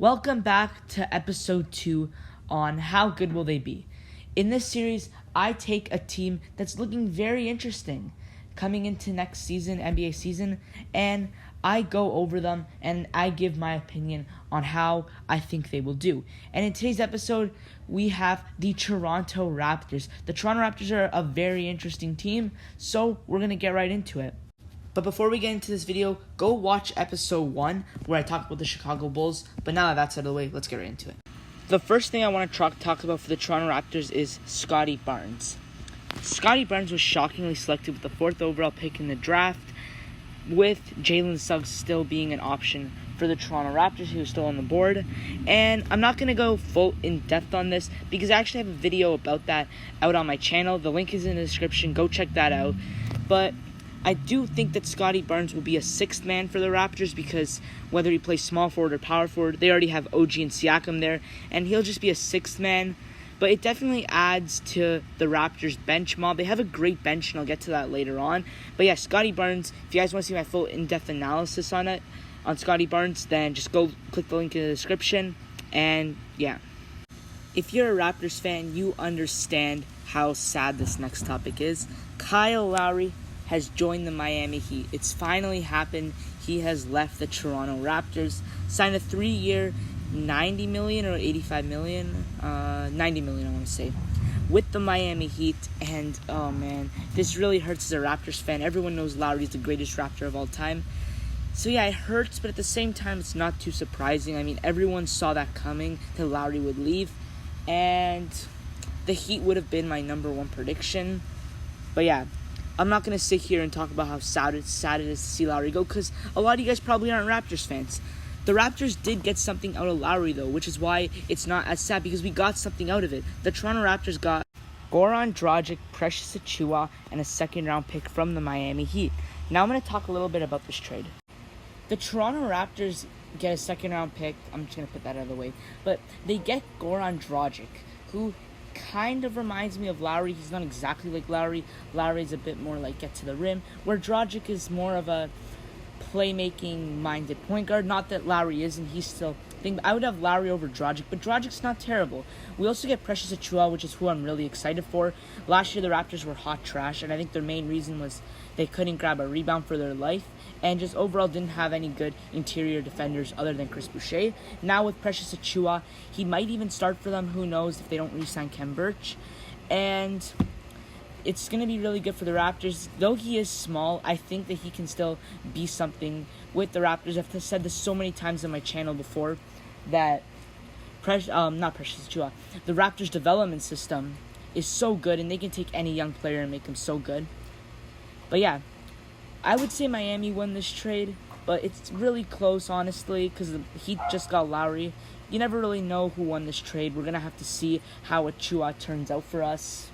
Welcome back to episode 2 on How Good Will They Be. In this series, I take a team that's looking very interesting coming into next season, NBA season, and I go over them and I give my opinion on how I think they will do. And in today's episode, we have the Toronto Raptors. The Toronto Raptors are a very interesting team, so we're going to get right into it. But before we get into this video, go watch episode 1 where I talk about the Chicago Bulls. But now that that's out of the way, let's get right into it. The first thing I want to talk about for the Toronto Raptors is Scottie Barnes. Scottie Barnes was shockingly selected with the 4th overall pick in the draft, with Jalen Suggs still being an option for the Toronto Raptors. He was still on the board. And I'm not going to go full in-depth on this because I actually have a video about that out on my channel. The link is in the description. Go check that out. But I do think that Scottie Barnes will be a 6th man for the Raptors because whether he plays small forward or power forward, they already have OG and Siakam there, and he'll just be a 6th man. But it definitely adds to the Raptors bench mob. They have a great bench, and I'll get to that later on. But yeah, Scottie Barnes, if you guys want to see my full in-depth analysis on Scottie Barnes, then just go click the link in the description. And yeah, if you're a Raptors fan, you understand how sad this next topic is. Kyle Lowry has joined the Miami Heat. It's finally happened. He has left the Toronto Raptors, signed a 3-year, $90 million or $85 million, $90 million I want to say, with the Miami Heat. And oh man, this really hurts as a Raptors fan. Everyone knows Lowry's the greatest Raptor of all time. So yeah, it hurts, but at the same time, it's not too surprising. I mean, everyone saw that coming, that Lowry would leave, and the Heat would have been my number 1 prediction. But yeah, I'm not going to sit here and talk about how sad it is to see Lowry go, because a lot of you guys probably aren't Raptors fans. The Raptors did get something out of Lowry, though, which is why it's not as sad, because we got something out of it. The Toronto Raptors got Goran Dragic, Precious Achiuwa, and a 2nd-round pick from the Miami Heat. Now I'm going to talk a little bit about this trade. The Toronto Raptors get a 2nd-round pick. I'm just going to put that out of the way. But they get Goran Dragic, who kind of reminds me of Lowry. He's not exactly like Lowry. Lowry's a bit more like get to the rim, where Dragic is more of a playmaking-minded point guard. Not that Lowry isn't. He's still... I would have Lowry over Dragic, but Dragic's not terrible. We also get Precious Achiuwa, which is who I'm really excited for. Last year, the Raptors were hot trash, and I think their main reason was they couldn't grab a rebound for their life, and just overall didn't have any good interior defenders other than Chris Boucher. Now with Precious Achiuwa, he might even start for them. Who knows if they don't re-sign Birch. And it's going to be really good for the Raptors. Though he is small, I think that he can still be something with the Raptors. I've said this so many times on my channel before that the Raptors development system is so good, and they can take any young player and make them so good. But yeah, I would say Miami won this trade, but it's really close, honestly, because the Heat just got Lowry. You never really know who won this trade. We're going to have to see how Achiuwa turns out for us.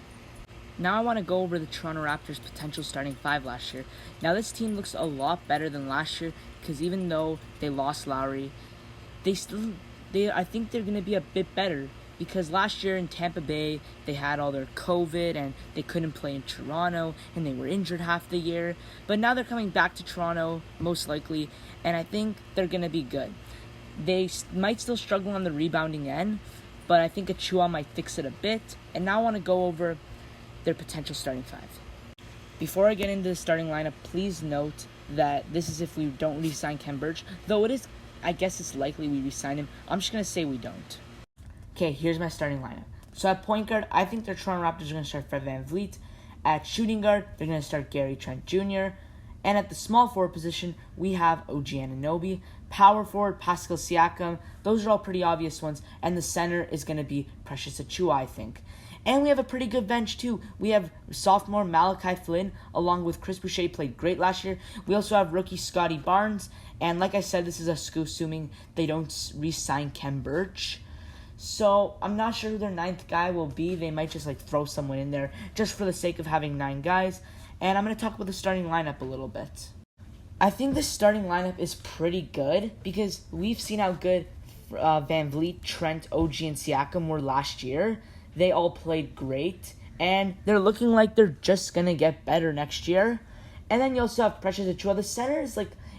Now I want to go over the Toronto Raptors' potential starting 5 last year. Now this team looks a lot better than last year, because even though they lost Lowry, I think they're going to be a bit better. Because last year in Tampa Bay, they had all their COVID, and they couldn't play in Toronto, and they were injured half the year. But now they're coming back to Toronto, most likely, and I think they're going to be good. They might still struggle on the rebounding end, but I think Achiuwa might fix it a bit. And now I want to go over their potential starting 5. Before I get into the starting lineup, please note that this is if we don't re-sign Birch. Though it is, I guess it's likely we re-sign him. I'm just going to say we don't. Okay, here's my starting lineup. So at point guard, I think the Toronto Raptors are going to start Fred VanVleet. At shooting guard, they're going to start Gary Trent Jr. And at the small forward position, we have OG Anunoby. Power forward, Pascal Siakam. Those are all pretty obvious ones. And the center is going to be Precious Achiuwa, I think. And we have a pretty good bench, too. We have sophomore Malachi Flynn, along with Chris Boucher, played great last year. We also have rookie Scottie Barnes. And like I said, this is assuming they don't re-sign Birch. So I'm not sure who their 9th guy will be. They might just throw someone in there just for the sake of having 9 guys. And I'm going to talk about the starting lineup a little bit. I think this starting lineup is pretty good because we've seen how good VanVleet, Trent, OG, and Siakam were last year. They all played great, and they're looking like they're just going to get better next year. And then you also have Precious Achiuwa. The center is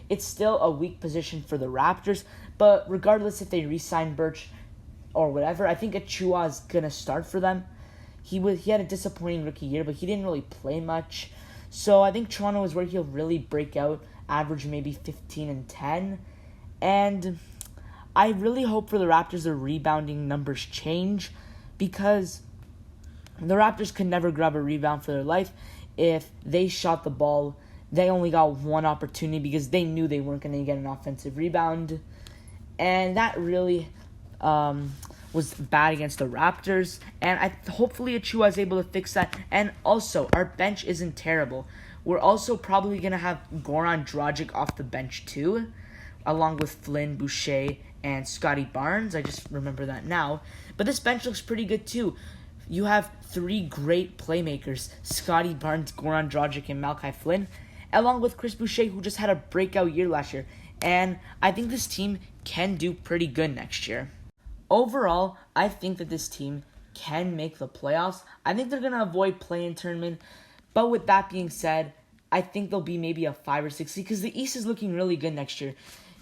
it's still a weak position for the Raptors, But regardless if they re-sign Birch or whatever, I think Achua is going to start for them. He had a disappointing rookie year, but he didn't really play much. So I think Toronto is where he'll really break out, average maybe 15 and 10. And I really hope for the Raptors their rebounding numbers change, because the Raptors could never grab a rebound for their life. If they shot the ball, they only got one opportunity because they knew they weren't going to get an offensive rebound. And that really was bad against the Raptors. And hopefully Achua is able to fix that. And also, our bench isn't terrible. We're also probably going to have Goran Dragic off the bench too, along with Flynn, Boucher, and Scotty Barnes. I just remember that now. But this bench looks pretty good too. You have three great playmakers, Scotty Barnes, Goran Dragic, and Malachi Flynn, along with Chris Boucher, who just had a breakout year last year. And I think this team can do pretty good next year. Overall, I think that this team can make the playoffs. I think they're going to avoid play-in tournament. But with that being said, I think they'll be maybe a 5 or 6 seed, because the East is looking really good next year.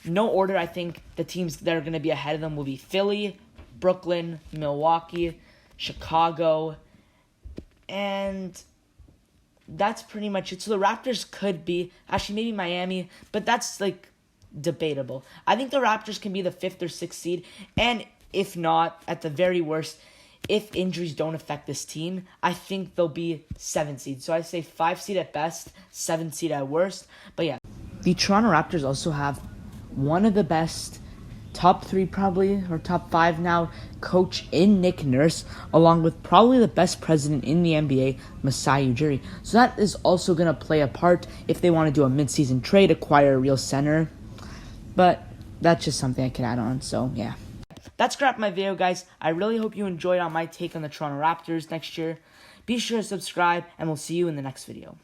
No order, I think the teams that are going to be ahead of them will be Philly, Brooklyn, Milwaukee, Chicago, and that's pretty much it. So the Raptors could be, actually maybe Miami, but that's debatable. I think the Raptors can be the 5th or 6th seed, and if not, at the very worst, if injuries don't affect this team, I think they'll be 7th seed. So I say 5 seed at best, 7th seed at worst. But yeah, the Toronto Raptors also have one of the best, top 3 probably, or top 5 now, coach in Nick Nurse, along with probably the best president in the NBA, Masai Ujiri. So that is also going to play a part if they want to do a midseason trade, acquire a real center. But that's just something I can add on, so yeah. That's a wrap for my video, guys. I really hope you enjoyed on my take on the Toronto Raptors next year. Be sure to subscribe, and we'll see you in the next video.